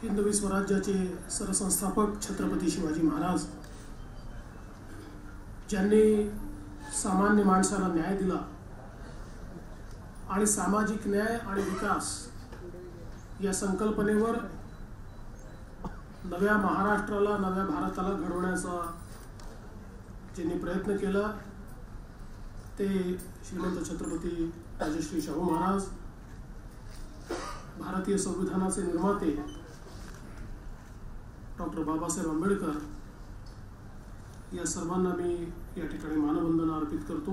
हिंदवी स्वराज्याचे सरसंस्थापक छत्रपती शिवाजी महाराज ज्यांनी सामान्य माणसाला न्याय दिला आणि सामाजिक न्याय आणि विकास या संकल्पनेवर नव्या महाराष्ट्राला नव्या भारताला घडवण्याचा ज्यांनी प्रयत्न केला ते श्रीमंत छत्रपती राजश्री शाहू महाराज, भारतीय संविधानाचे निर्माते डॉक्टर बाबासाहेब आंबेडकर या सर्वांना मी या ठिकाणी मानवंदना अर्पित करतो।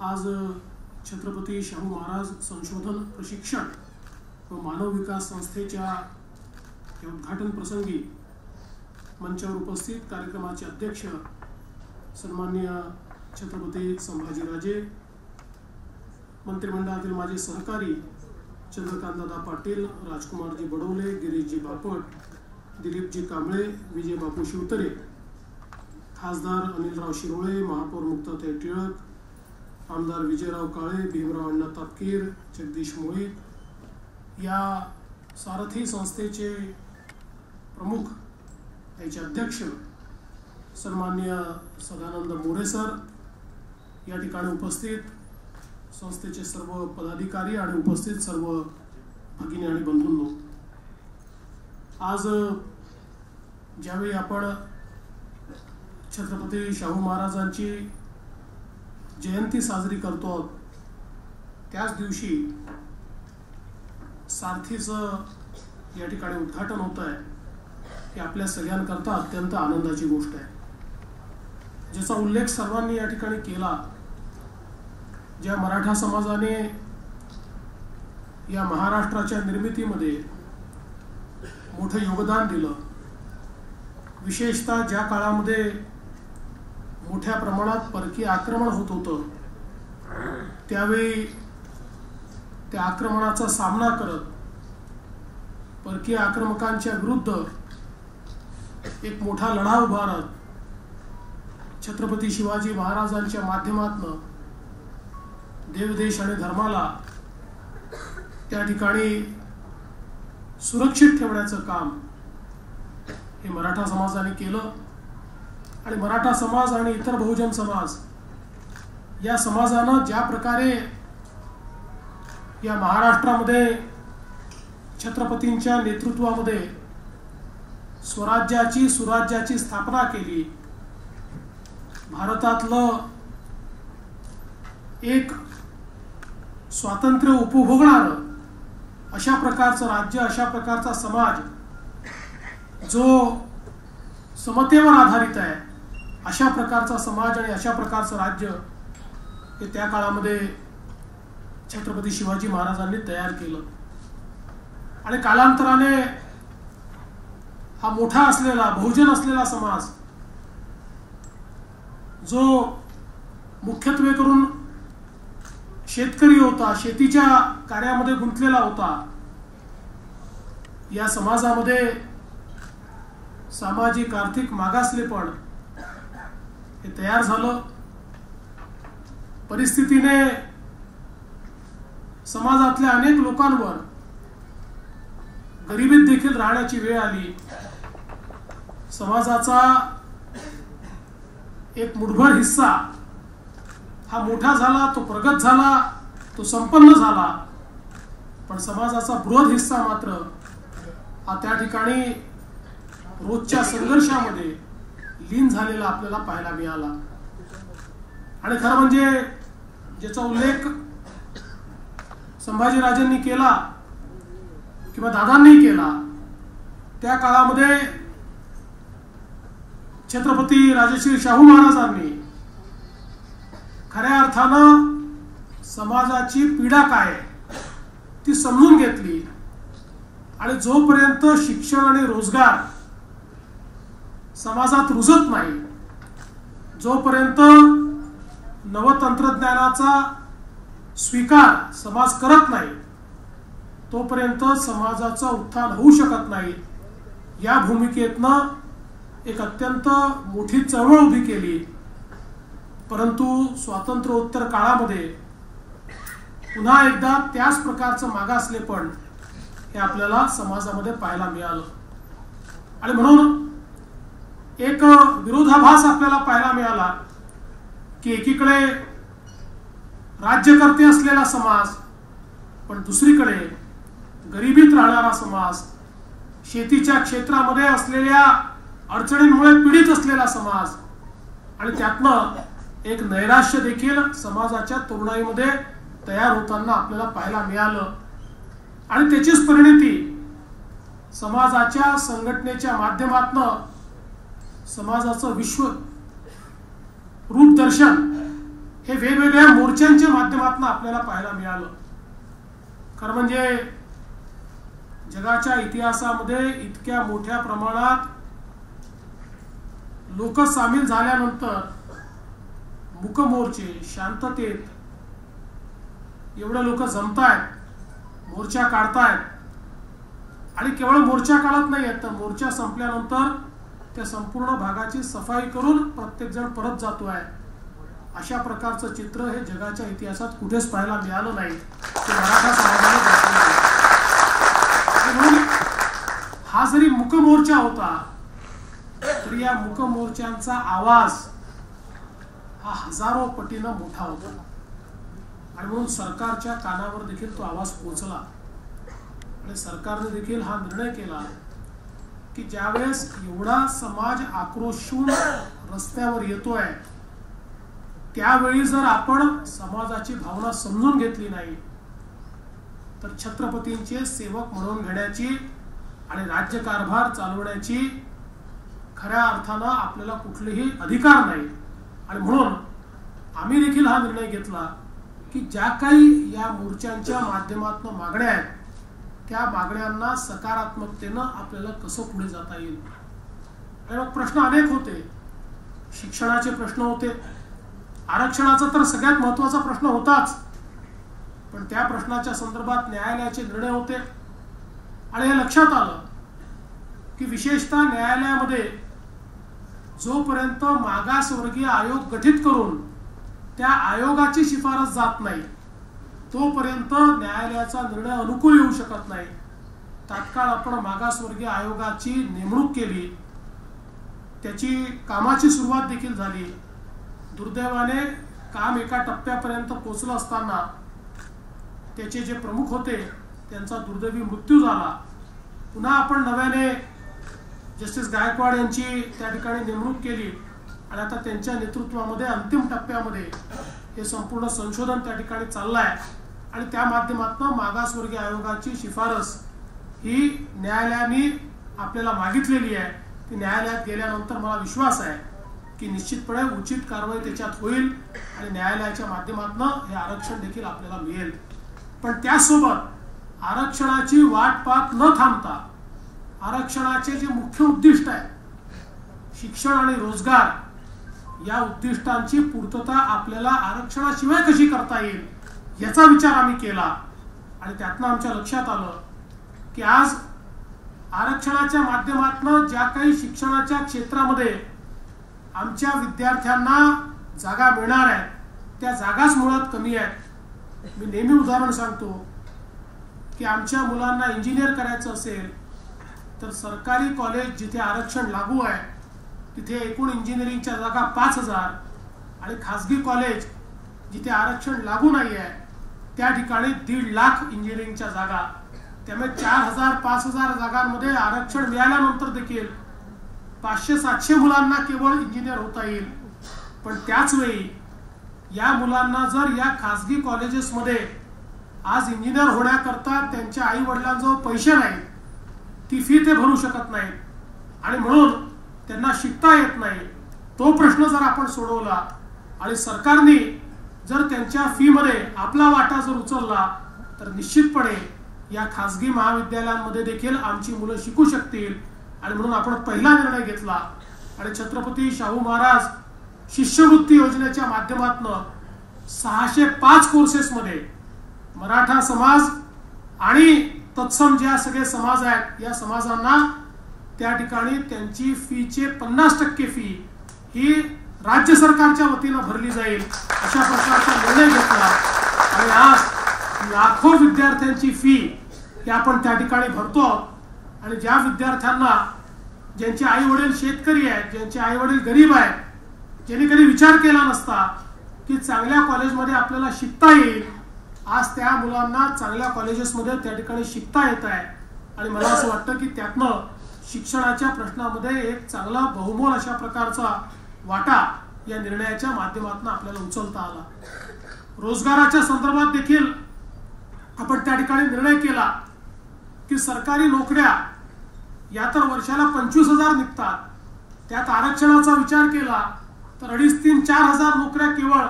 आज छत्रपती शाहू महाराज संशोधन प्रशिक्षण व मानव विकास संस्थेच्या उद्घाटन प्रसंगी मंचावर उपस्थित कार्यक्रमाचे अध्यक्ष सन्माननीय छत्रपती संभाजीराजे, मंत्रिमंडळातील माझे सहकारी चंद्रकांतदादा पाटील, राजकुमारजी बडोले, गिरीशजी बापट, दिलीपजी कांबळे, विजय बापू शिवतरे, खासदार अनिलराव शिरोळे, महापौर मुक्ताताई टिळक, आमदार विजयराव काळे, भीमराव अण्णा तापकीर, जगदीश मोहित, या सारथी संस्थेचे प्रमुख याचे अध्यक्ष सन्माननीय सदानंद मोरे सर, या ठिकाणी उपस्थित संस्थेचे सर्व पदाधिकारी आणि उपस्थित सर्व भगिनी आणि बंधूंनो, आज ज्यावेळी आपण छत्रपती शाहू महाराजांची जयंती साजरी करतो त्याच दिवशी सारथीचं या ठिकाणी उद्घाटन होत आहे, ही आपल्या सगळ्यांकरता अत्यंत आनंदाची गोष्ट आहे, ज्याचा उल्लेख सर्वांनी या ठिकाणी केला। ज्या मराठा समाजाने या महाराष्ट्राच्या निर्मितीमध्ये मोठं योगदान दिलं, विशेषतः ज्या काळामध्ये मोठ्या प्रमाणात परकीय आक्रमण होत होतं, त्यावेळी त्या आक्रमणाचा सामना करत परकीय आक्रमकांच्या विरुद्ध एक मोठा लढा उभारत छत्रपती शिवाजी महाराजांच्या माध्यमातून देवदेश आणि धर्माला त्या ठिकाणी सुरक्षित ठेवण्याचं काम हे मराठा समाजाने केलं। आणि मराठा समाज आणि इतर बहुजन समाज या समाजानं ज्या प्रकारे या महाराष्ट्रामध्ये छत्रपतींच्या नेतृत्वामध्ये स्वराज्याची सुराज्याची स्थापना केली, भारतातलं एक स्वातंत्र्य उपभोगणार अशा प्रकारचं राज्य, अशा प्रकारचा समाज जो समतेवर आधारित आहे, अशा प्रकारचा समाज आणि अशा प्रकारचं राज्य हे त्या काळामध्ये छत्रपती शिवाजी महाराजांनी तयार केलं। आणि कालांतराने हा मोठा असलेला बहुजन असलेला समाज जो मुख्यत्वे करून शेतकरी होता, शेतीच्या कार्यामध्ये गुंतलेला होता, या समाजामध्ये सामाजिक आर्थिक मागासलेपण हे तयार झालं। परिस्थितीने समाजातल्या अनेक लोकांवर गरिबीत देखील राहण्याची वेळ आली। समाजाचा एक मुठभर हिस्सा हा मोठा झाला, तो प्रगत झाला, तो संपन्न झाला, पण समाजाचा बृहत हिस्सा मात्र हा त्या ठिकाणी रोजच्या संघर्षामध्ये लीन झालेला आपल्याला पाहायला मिळाला। आणि खरं म्हणजे ज्याचा उल्लेख संभाजीराजेंनी केला किंवा दादांनी केला, त्या काळामध्ये छत्रपती राजश्री शाहू महाराजांनी खऱ्या अर्थानं समाजाची पीडा काय ती समजून घेतली। आणि जोपर्यंत शिक्षण आणि रोजगार समाजात रुजत नाही, जोपर्यंत नवतंत्रज्ञानाचा स्वीकार समाज करत नाही, तोपर्यंत समाजाचं उत्थान होऊ शकत नाही। या भूमिकेतनं एक अत्यंत मोठी चळवळ उभी केली। परंतु स्वातंत्र्योत्तर काळामध्ये पुन्हा एकदा त्याच प्रकारचं मागासलेपण हे आपल्याला समाजामध्ये पाहायला मिळालं. आणि म्हणून एक विरोधाभास आपल्याला पाहायला मिळाला की एकीकडे राज्यकर्ते असलेला समाज, पण दुसरीकडे गरिबीत राहणारा समाज, शेतीच्या क्षेत्रामध्ये असलेल्या अडचणींमुळे पीडित असलेला समाज, आणि त्यातनं एक नैराश्य देखील समाजाच्या तरुणाईमध्ये तयार होताना आपल्याला पाहायला मिळालं. आणि त्याचीच परिणती समाजाच्या संघटनेच्या माध्यमातून समाजाचं विश्व रूपदर्शन हे वेगवेगळ्या मोर्चांच्या माध्यमातून आपल्याला पाहायला मिळालं. खरं म्हणजे जगाच्या इतिहासामध्ये इतक्या मोठ्या प्रमाणात लोक सामील झाल्यानंतर मूक मोर्चे शांततेत एवढे लोक जमतायत, मोर्चा काढतायत, आणि केवळ मोर्चा काढत नाहीत तर मोर्चा संपल्यानंतर त्या संपूर्ण भागाची सफाई करून प्रत्येक जण परत जातोय. अशा प्रकारचं चित्र हे जगाच्या इतिहासात कुठेच पाहायला मिळालं नाही. ते मराठा समाजाने दाखवलं. म्हणून हा जरी मूक मोर्चा होता तरी या मूक मोर्चांचा आवाज हा हजारो पटीनं मोठा होता. आणि म्हणून सरकारच्या कानावर देखील तो आवाज पोहोचला. आणि सरकारने देखील हा निर्णय केला की ज्यावेळेस एवढा समाज आक्रोशून रस्त्यावर येतोय त्यावेळी जर आपण समाजाची भावना समजून घेतली नाही तर छत्रपतींचे सेवक म्हणून घेण्याची आणि राज्यकारभार चालवण्याची खऱ्या अर्थानं आपल्याला कुठलेही अधिकार नाही. आणि म्हणून आम्ही देखील हा निर्णय घेतला की ज्या काही या मोर्चांच्या माध्यमातून मागण्या आहेत त्या मागण्यांना सकारात्मकतेनं आपल्याला कसं पुढे जाता येईल. आणि मग प्रश्न अनेक होते. शिक्षणाचे प्रश्न होते, आरक्षणाचा तर सगळ्यात महत्वाचा प्रश्न होताच, पण त्या प्रश्नाच्या संदर्भात न्यायालयाचे निर्णय होते. आणि हे लक्षात आलं की विशेषतः न्यायालयामध्ये जोपर्यंत मागासवर्गीय आयोग गठीत करून त्या आयोगाची शिफारस जात नाही तोपर्यंत न्यायालयाचा निर्णय अनुकूल येऊ शकत नाही. तात्काळ आपण मागासवर्गीय आयोगाची नेमणूक केली, त्याची कामाची सुरुवात देखील झाली. दुर्दैवाने काम एका टप्प्यापर्यंत पोहोचलं असताना त्याचे जे प्रमुख होते त्यांचा दुर्दैवी मृत्यू झाला. पुन्हा आपण नव्याने जस्टिस गायकवाड यांची त्या ठिकाणी नेमणूक केली आणि आता त्यांच्या नेतृत्वामध्ये अंतिम टप्प्यामध्ये हे संपूर्ण संशोधन त्या ठिकाणी चाललंय. आणि त्या माध्यमातून मागासवर्गीय आयोगाची शिफारस ही न्यायालयाने आपल्याला मागितलेली आहे. ती न्यायालयात गेल्यानंतर मला विश्वास आहे की निश्चितपणे उचित कारवाई त्याच्यात होईल आणि न्यायालयाच्या माध्यमातून हे आरक्षण देखील आपल्याला मिळेल. पण त्यासोबत आरक्षणाची वाट पाहत न थांबता आरक्षणाचे जे मुख्य उद्दिष्ट आहे शिक्षण आणि रोजगार या उद्दिष्टांची पूर्तता आपल्याला आरक्षणाशिवाय कशी करता येईल याचा विचार आम्ही केला. आणि त्यातनं आमच्या लक्षात आलं की आज आरक्षणाच्या माध्यमातून ज्या काही शिक्षणाच्या क्षेत्रामध्ये आमच्या विद्यार्थ्यांना जागा मिळणार आहेत त्या जागाच मुळात कमी आहेत. मी नेहमी उदाहरण सांगतो की आमच्या मुलांना इंजिनियर करायचं असेल तर सरकारी कॉलेज जिथे आरक्षण लागू आहे तिथे एकूण इंजिनिअरिंगच्या जागा 5000 आणि खासगी कॉलेज जिथे आरक्षण लागू नाही आहे त्या ठिकाणी 1.5 लाख इंजिनिअरिंगच्या जागा. त्यामुळे 4000-5000 जागांमध्ये आरक्षण मिळाल्यानंतर देखील 500-700 मुलांना केवळ इंजिनियर होता येईल. पण त्याच वेळी या मुलांना जर या खासगी कॉलेजेसमध्ये आज इंजिनियर होण्याकरता त्यांच्या आई वडिलांजवळ पैसे नाही, ती फी ते भरू शकत नाहीत आणि म्हणून त्यांना शिकता येत नाही, तो प्रश्न जर आपण सोडवला आणि सरकारने जर त्यांच्या फी मध्ये आपला वाटा जर उचलला तर निश्चितपणे या खासगी महाविद्यालयांमध्ये देखील आमची मुलं शिकू शकतील. आणि म्हणून आपण पहिला निर्णय घेतला आणि छत्रपती शाहू महाराज शिष्यवृत्ती योजनेच्या माध्यमातून 605 कोर्सेसमध्ये मराठा समाज आणि तत्सम ज्या सगळे समाज आहेत या समाजांना त्या ठिकाणी त्यांची फीचे 50% फी ही राज्य सरकारच्या वतीनं भरली जाईल अशा प्रकारचा निर्णय घेतला. आणि आज लाखो विद्यार्थ्यांची फी हे आपण त्या ठिकाणी भरतो आहोत। आणि ज्या विद्यार्थ्यांना ज्यांचे आई वडील शेतकरी आहेत, ज्यांचे आई वडील गरीब आहेत, ज्यांनी कधी विचार केला नसता की चांगल्या कॉलेजमध्ये आपल्याला शिकता येईल, आज त्या मुलांना चांगल्या कॉलेजेसमध्ये त्या ठिकाणी शिकता येत आहे। आणि मला असं वाटतं की त्यातनं शिक्षणाच्या प्रश्नामध्ये एक चांगला बहुमोल अशा प्रकारचा वाटा या निर्णयाच्या माध्यमातून आपल्याला उचलता आला। रोजगाराच्या संदर्भात देखील आपण त्या ठिकाणी निर्णय केला की सरकारी नोकऱ्या या तर वर्षाला 25,000 निघतात, त्यात आरक्षणाचा विचार केला तर 2,500-4,000 नोकऱ्या केवळ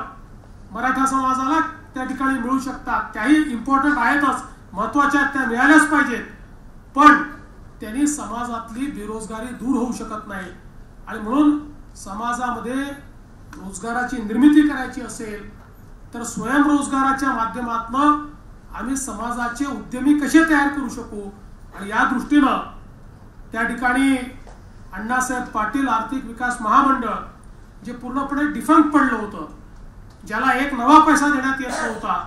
मराठा समाजाला त्या ठिकाणी मिळू शकतात। त्याही इम्पॉर्टंट आहेतच, महत्त्वाच्या त्या मिळाल्याच पाहिजेत, पण त्यांनी समाजातली बेरोजगारी दूर होऊ शकत नाही। आणि म्हणून समाजामध्ये रोजगाराची निर्मिती करायची असेल तर स्वयंरोजगाराच्या माध्यमातून आम्ही समाजाचे उद्यमी कसे तयार करू शकू, आणि या दृष्टीनं त्या ठिकाणी अण्णासाहेब पाटील आर्थिक विकास महामंडळ जे पूर्णपणे डिफंक्ट पडलं होतं, ज्याला एक नवा पैसा देण्यात येत नव्हता,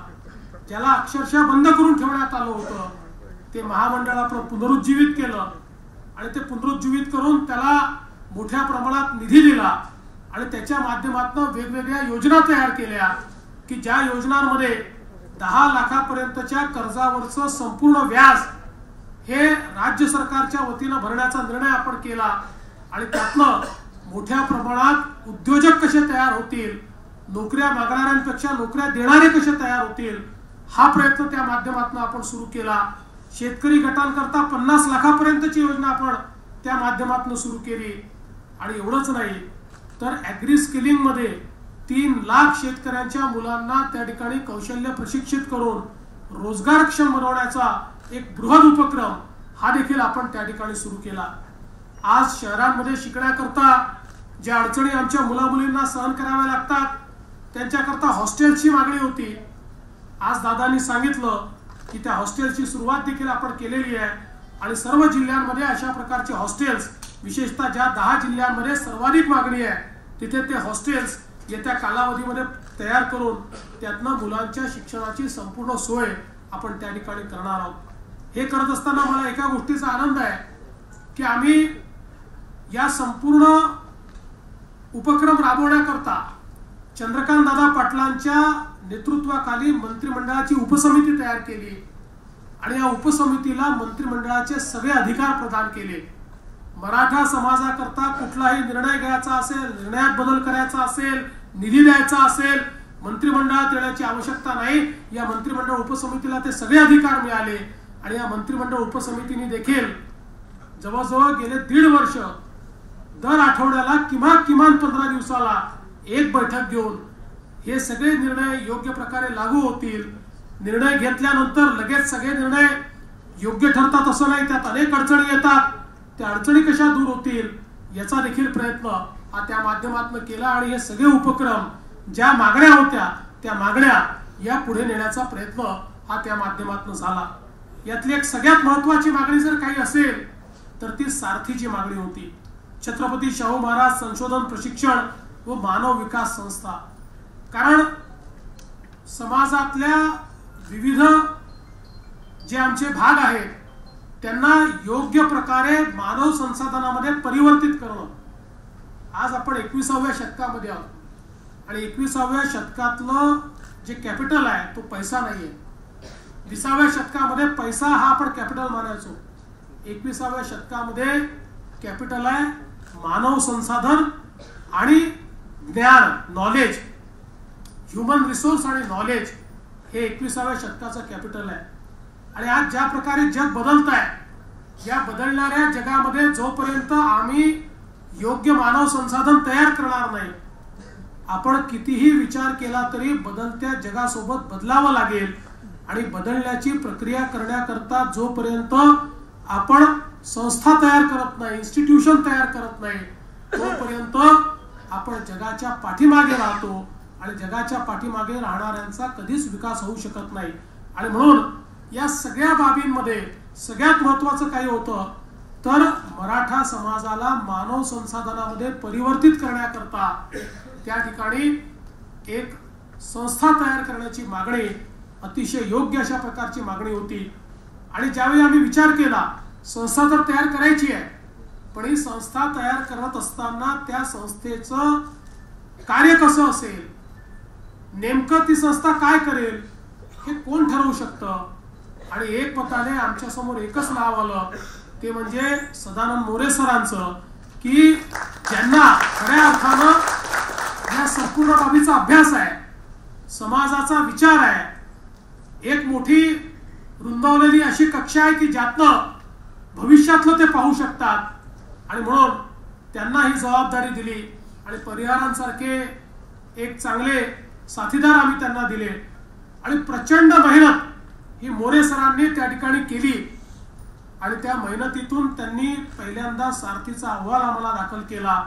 ज्याला अक्षरशः बंद करून ठेवण्यात आलं होतं, ते महामंडळ आपण पुनरुज्जीवित केलं आणि ते पुनरुज्जीवित करून त्याला मोठ्या प्रमाणात निधी दिला आणि त्याच्या माध्यमातून वेगवेगळ्या योजना तयार केल्या की ज्या योजनांमध्ये 10 लाखापर्यंतच्या कर्जावरचं संपूर्ण व्याज हे राज्य सरकारच्या वतीनं भरण्याचा निर्णय आपण केला। आणि त्यातनं मोठ्या प्रमाणात उद्योजक कसे तयार होतील, नोकऱ्या मागणाऱ्यांपेक्षा नोकऱ्या देणारे कसे तयार होतील, हा प्रयत्न त्या माध्यमातून आपण सुरू केला। शेतकरी गटांकरता 50 लाखापर्यंतची योजना आपण त्या माध्यमातून सुरू केली। आणि एवढंच नाही तर ॲग्री स्किलिंग मध्ये 3 लाख शेतकऱ्यांच्या मुलांना त्या ठिकाणी कौशल्य प्रशिक्षित करून रोजगारक्षम बनवण्याचा एक बृहद उपक्रम हा देखील आपण त्या ठिकाणी सुरू केला। आज शहरांमध्ये शिकण्याकरता ज्या अडचणी आमच्या मुलामुलींना सहन कराव्या लागतात त्यांच्याकरता हॉस्टेलची मागणी होती। आज दादांनी सांगितलं की त्या हॉस्टेलची सुरुवात देखील आपण केलेली आहे आणि सर्व जिल्ह्यांमध्ये अशा प्रकारचे हॉस्टेल्स, विशेषतः ज्या 10 जिल्ह्यांमध्ये सर्वाधिक मागणी आहे तिथे ते हॉस्टेल्स येत्या कालावधीमध्ये तयार करून त्यातनं मुलांच्या शिक्षणाची संपूर्ण सोय आपण त्या ठिकाणी करणार आहोत। हे करत असताना मला एका गोष्टीचा आनंद आहे की आम्ही या संपूर्ण उपक्रम राबवण्याकरता चंद्रकांत दादा पाटलांच्या नेतृत्वाखाली मंत्रिमंडळाची उपसमिती तयार केली आणि या उपसमितीला मंत्रिमंडळाचे सगळे अधिकार प्रदान केले। मराठा समाजाकरता कुठलाही निर्णय घ्यायचा असेल, निर्णयात बदल करायचा असेल, निधी द्यायचा असेल, मंत्रिमंडळात येण्याची आवश्यकता नाही। या मंत्रिमंडळ उपसमितीला ते सगळे अधिकार मिळाले आणि या मंत्रिमंडळ उपसमितीने देखील जवळजवळ गेले 1.5 वर्ष दर आठवड्याला किमान 15 दिवसाला एक बैठक घेऊन हे सगळे निर्णय योग्य प्रकारे लागू होतील। निर्णय घेतल्यानंतर लगेच सगळे निर्णय योग्य ठरतात असं नाही, त्यात अनेक अडचणी येतात, त्या अडचणी कशा दूर होतील याचा देखील प्रयत्न हा त्या माध्यमातून केला आणि हे सगळे उपक्रम ज्या मागण्या होत्या त्या मागण्या या पुढे नेण्याचा प्रयत्न हा त्या माध्यमातून झाला। यातली एक सगळ्यात महत्त्वाची मागणी जर काही असेल तर ती सारथीची मागणी होती। छत्रपती शाहू महाराज संशोधन प्रशिक्षण व मानव विकास संस्था, कारण समाजातल्या विविध जे आमचे भाग आहेत त्यांना योग्य प्रकारे मानव संसाधनामध्ये परिवर्तित करणं। आज आपण 21व्या शतकामध्ये आहोत आणि 21व्या शतकातलं जे कॅपिटल आहे तो पैसा नाहीये। 20व्या शतकामध्ये पैसा हा आपण कॅपिटल मानायचो, 21व्या शतकामध्ये कॅपिटल आहे मानव संसाधन आणि ज्ञान, नॉलेज, ह्युमन रिसोर्स आणि नॉलेज हे 21व्या शतकाचं कॅपिटल आहे। आणि आज ज्या प्रकारे जग बदलत आहे या बदलणाऱ्या जगामध्ये जोपर्यंत आम्ही योग्य मानव संसाधन तयार करणार नाही, आपण कितीही विचार केला तरी बदलत्या जगासोबत बदलावं लागेल आणि बदलण्याची प्रक्रिया करण्याकरता जोपर्यंत आपण संस्था तयार करत नाही, इन्स्टिट्यूशन तयार करत नाही, तोपर्यंत आपण जगाच्या पाठीमागे राहतो आणि जगाच्या पाठीमागे राहणाऱ्यांचा कधीच विकास होऊ शकत नाही। आणि म्हणून या सगळ्या बाबींमध्ये सगळ्यात महत्त्वाचं काय होतं तर मराठा समाजाला मानव संसाधनामध्ये परिवर्तित करण्याकरता त्या ठिकाणी एक संस्था तयार करण्याची मागणी अतिशय योग्य अशा प्रकारची मागणी होती। आणि ज्यावेळी आम्ही विचार केला संस्था तर तयार करायची आहे, पण ही संस्था तयार करत असताना त्या संस्थेचं कार्य कसं असेल, नेमकं ती संस्था काय करेल हे कोण ठरवू शकतं. आणि एकमताने आमच्या समोर एकच नाव आलं, ते म्हणजे सदानंद मोरे सरांचं, की ज्यांना खऱ्या अर्थानं या संपूर्ण बाबीचा अभ्यास आहे, समाजाचा विचार आहे, एक मोठी रुंदावलेली अशी कक्षा आहे की ज्यातनं भविष्यातलं ते पाहू शकतात. आणि म्हणून त्यांना ही जबाबदारी दिली आणि परिहारांसारखे एक चांगले साथीदार आम्ही त्यांना दिले. आणि प्रचंड मेहनत ही मोरे सरांनी त्या ठिकाणी केली आणि त्या मेहनतीतून त्यांनी पहिल्यांदा सारथीचा अहवाल आम्हाला दाखल केला.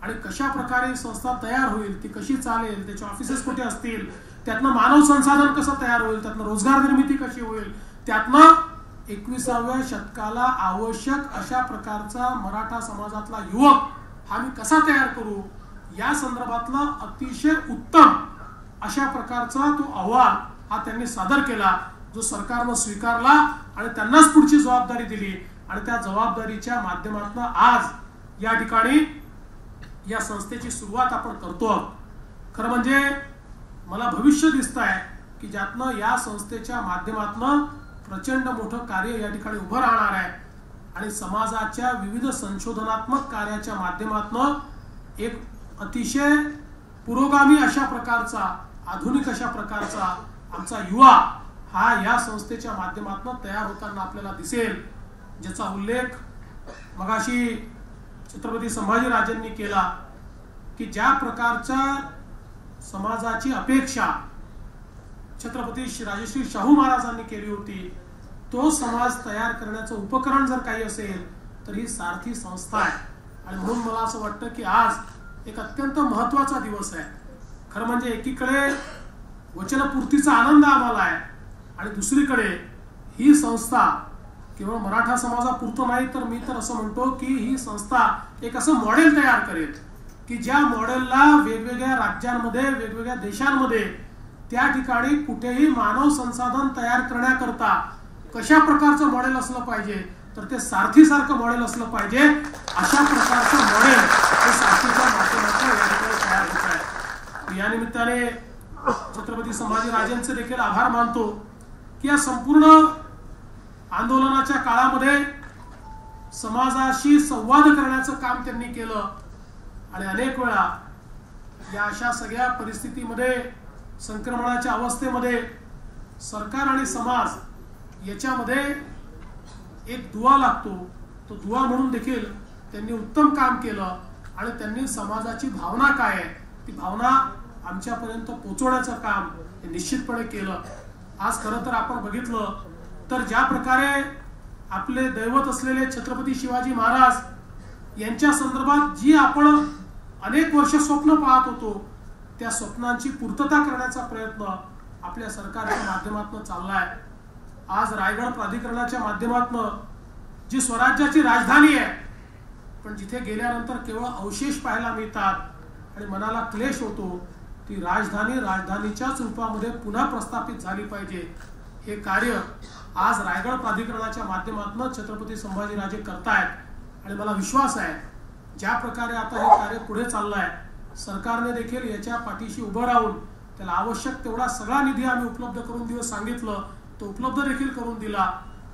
आणि कशा प्रकारे संस्था तयार होईल, ती कशी चालेल, त्याचे ऑफिसेस कुठे असतील, त्यातनं मानव संसाधन कसं तयार होईल, त्यातनं रोजगार निर्मिती कशी होईल, त्यातनं 21व्या शतकाला आवश्यक अशा प्रकारचा मराठा समाजातला युवक हा मी कसा तयार करू, या संदर्भातला अतिशय उत्तम अशा प्रकारचा तो अहवाल हा त्यांनी सादर केला, जो सरकारनं स्वीकारला आणि त्यांनाच पुढची जबाबदारी दिली. आणि त्या जबाबदारीच्या माध्यमातून आज या ठिकाणी या संस्थेची सुरुवात आपण करतो. खरं म्हणजे मला भविष्य दिसत आहे की ज्यातनं या संस्थेच्या माध्यमातून प्रचंड मोठं कार्य या ठिकाणी उभं राहणार आहे आणि समाजाच्या विविध संशोधनात्मक कार्याच्या माध्यमातून एक अतिशय पुरोगामी अशा प्रकारचा, आधुनिक अशा प्रकारचा आमचा युवा हा या संस्थेच्या माध्यमातून तयार होताना आपल्याला दिसेल, ज्याचा उल्लेख मगाशी छत्रपती संभाजीराजांनी केला की ज्या प्रकारच्या समाजाची अपेक्षा छत्रपती राजश्री शाहू महाराजांनी केली होती, तो समाज तयार करण्याचं उपकरण जर काही असेल तर ही सारथी संस्था आहे. आणि म्हणून मला असं वाटतं की आज एक अत्यंत महत्त्वाचा दिवस आहे. खरं म्हणजे एकीकडे वचनपूर्तीचा आनंद आम्हाला आहे आणि दुसरीकडे ही संस्था केवळ मराठा समाजापुरतं नाही, तर मी तर असं म्हणतो की ही संस्था एक असं मॉडेल तयार करेल की ज्या मॉडेलला वेगवेगळ्या राज्यांमध्ये, वेगवेगळ्या देशांमध्ये त्या ठिकाणी कुठेही मानव संसाधन तयार करण्याकरता कशा प्रकारचं मॉडेल असलं पाहिजे, तर ते सारथीसारखं मॉडेल असलं पाहिजे. अशा प्रकारचं मॉडेल हे सारथीच्या माध्यमातून या ठिकाणी तयार होत आहे. या निमित्ताने छत्रपती संभाजीराजांचे देखील आभार मानतो की या संपूर्ण आंदोलनाच्या काळामध्ये समाजाशी संवाद करण्याचं काम त्यांनी केलं. आणि अनेक वेळा या अशा सगळ्या परिस्थितीमध्ये, संक्रमणाच्या अवस्थेमध्ये सरकार आणि समाज याच्यामध्ये एक दुवा लागतो. तो दुवा म्हणून देखील त्यांनी उत्तम काम केलं आणि त्यांनी समाजाची भावना काय आहे ती भावना आमच्यापर्यंत पोहोचवण्याचं काम हे निश्चितपणे केलं. आज खरं तर आपण बघितलं तर ज्या प्रकारे आपले दैवत असलेले छत्रपती शिवाजी महाराज यांच्या संदर्भात जी आपण अनेक वर्ष स्वप्न पाहत होतो, त्या स्वप्नांची पूर्तता करण्याचा प्रयत्न आपल्या सरकारच्या माध्यमातून चाललाय. आज रायगड प्राधिकरणाच्या माध्यमातून जी स्वराज्याची राजधानी आहे, पण जिथे गेल्यानंतर केवळ अवशेष पाहायला मिळतात आणि मनाला क्लेश होतो, ती राजधानी राजधानीच्याच रूपामध्ये पुन्हा प्रस्थापित झाली पाहिजे. हे कार्य आज रायगड प्राधिकरणाच्या माध्यमातून छत्रपती संभाजीराजे करतायत आणि मला विश्वास आहे ज्या प्रकारे आता हे कार्य पुढे चाललंय, सरकारने देखील याच्या पाठीशी उभं राहून त्याला आवश्यक तेवढा सगळा निधी आम्ही उपलब्ध करून देऊ सांगितलं, तो उपलब्ध देखील करून दिला.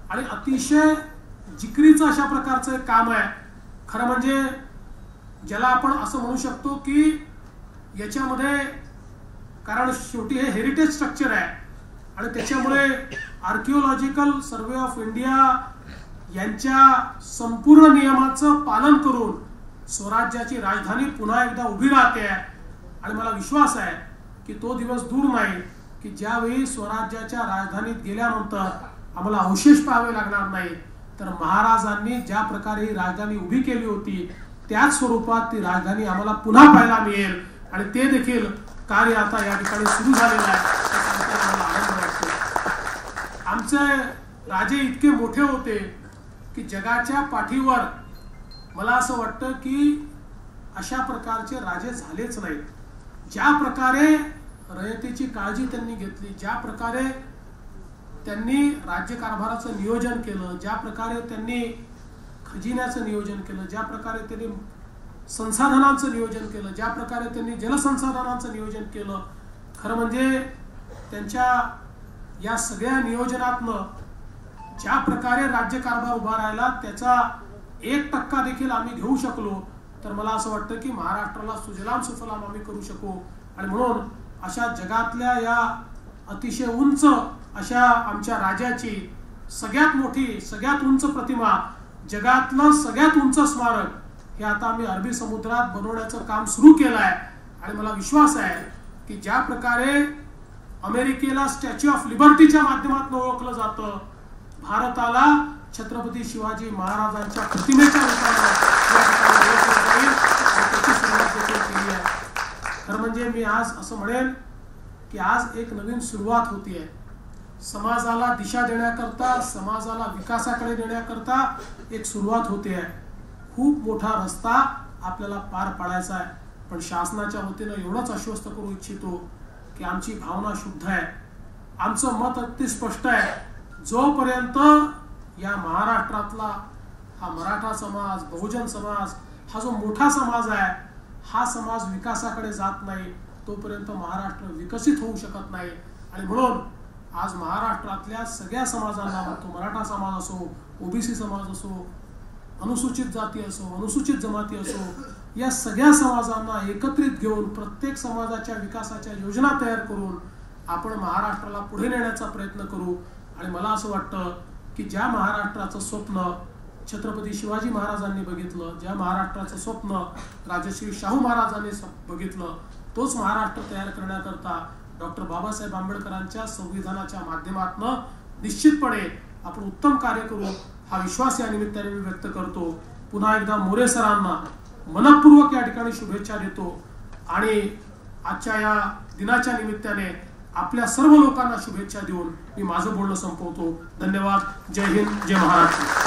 आणि अतिशय जिकरीचं अशा प्रकारचं एक काम आहे. खरं म्हणजे ज्याला आपण असं म्हणू शकतो की याच्यामध्ये, कारण शेवटी हे हेरिटेज स्ट्रक्चर आहे आणि त्याच्यामुळे आर्किओलॉजिकल सर्वे ऑफ इंडिया यांच्या संपूर्ण नियमाचं पालन करून स्वराज्याची राजधानी पुन्हा एकदा उभी राहते. आणि मला विश्वास आहे की तो दिवस दूर नाही की ज्यावेळी स्वराज्याच्या राजधानीत गेल्यानंतर आम्हाला अवशेष पाहावे लागणार नाही, तर महाराजांनी ज्या प्रकारे ही राजधानी उभी केली होती त्याच स्वरूपात ती राजधानी आम्हाला पुन्हा पाहायला मिळेल. आणि ते देखील कार्य आता या ठिकाणी सुरू झालेलं आहे. आनंद वाटतो. आमचे राजे इतके मोठे होते की जगाच्या पाठीवर मला असं वाटतं की अशा प्रकारचे राजे झालेच नाहीत. ज्या प्रकारे रयतेची काळजी त्यांनी घेतली, ज्या प्रकारे त्यांनी राज्यकारभाराचं नियोजन केलं, ज्या प्रकारे त्यांनी खजिन्याचं नियोजन केलं, ज्या प्रकारे त्यांनी संसाधनांचं नियोजन केलं, ज्या प्रकारे त्यांनी जलसंसाधनांचं नियोजन केलं, खरं म्हणजे त्यांच्या या सगळ्या नियोजनातनं ज्या प्रकारे राज्यकारभार उभा राहिला त्याचा 1% देखील आम्ही घेऊ शकलो तर मला असं वाटतं की महाराष्ट्राला सुजलाम सुफलाम आम्ही करू शकू. आणि म्हणून अशा जगातल्या या अतिशय उंच अशा आमच्या राजाची सगळ्यात मोठी सगळ्यात उंच प्रतिमा, जगातलं सगळ्यात उंच स्मारक हे आता आम्ही अरबी समुद्रात बनवण्याचं काम सुरू केलं आहे. आणि मला विश्वास आहे की ज्या प्रकारे अमेरिकेला स्टॅच्यू ऑफ लिबर्टीच्या माध्यमातून ओळखलं जातं, भारताला छत्रपती शिवाजी महाराजांच्या प्रतिमेच्या रूपाने त्याची सुरुवात देखील केली आहे. खरं म्हणजे मी आज असं म्हणेन की आज एक नवीन सुरुवात होतीये. समाजाला दिशा देण्याकरता, समाजाला विकासाकडे नेण्याकरता एक सुरुवात होते आहे. खूप मोठा रस्ता आपल्याला पार पाडायचा आहे. पण शासनाच्या वतीनं एवढंच आश्वस्त करू इच्छितो की आमची भावना शुद्ध आहे, आमचं मत अगदी स्पष्ट आहे. जोपर्यंत या महाराष्ट्रातला हा मराठा समाज, बहुजन समाज हा जो मोठा समाज आहे, हा समाज विकासाकडे जात नाही तोपर्यंत महाराष्ट्र विकसित होऊ शकत नाही. आणि म्हणून आज महाराष्ट्रातल्या सगळ्या समाजांना, तो मराठा समाज असो, ओबीसी समाज असो, अनुसूचित जाती असो, अनुसूचित जमाती असो, या सगळ्या समाजांना एकत्रित घेऊन प्रत्येक समाजाच्या विकासाच्या योजना तयार करून आपण महाराष्ट्राला पुढे नेण्याचा प्रयत्न करू. आणि मला असं वाटतं की ज्या महाराष्ट्राचं स्वप्न छत्रपती शिवाजी महाराजांनी बघितलं, ज्या महाराष्ट्राचं स्वप्न राजश्री शाहू महाराजांनी बघितलं, तोच महाराष्ट्र तयार करण्याकरता डॉक्टर बाबासाहेब आंबेडकरांच्या संविधानाच्या माध्यमातून निश्चितपणे आपण उत्तम कार्य करू हा विश्वास या निमित्ताने मी व्यक्त करतो. पुन्हा एकदा मोरे सरांना मनपूर्वक या ठिकाणी शुभेच्छा देतो आणि आजच्या या दिनाच्या निमित्ताने आपल्या सर्व लोकांना शुभेच्छा देऊन मी माझं बोलणं संपवतो. धन्यवाद. जय हिंद, जय महाराष्ट्र.